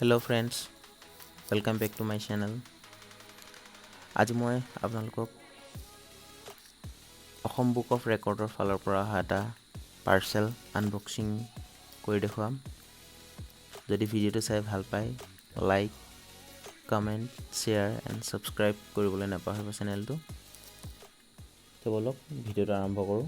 Hello friends, welcome back to my channel. আজি মই আপোনালোকক অসম বুক অফ ৰেকৰ্ডৰ ফালৰ পৰা অহা এটা পাৰ্চেল আনবক্সিং কৰি দেখুৱাম। যদি ভিডিঅ'টো চাই ভাল পায়, like, comment, share and subscribe কৰিবলৈ নাপাহৰিব চেনেলটো। তো বলক ভিডিঅ'টো আৰম্ভ কৰোঁ।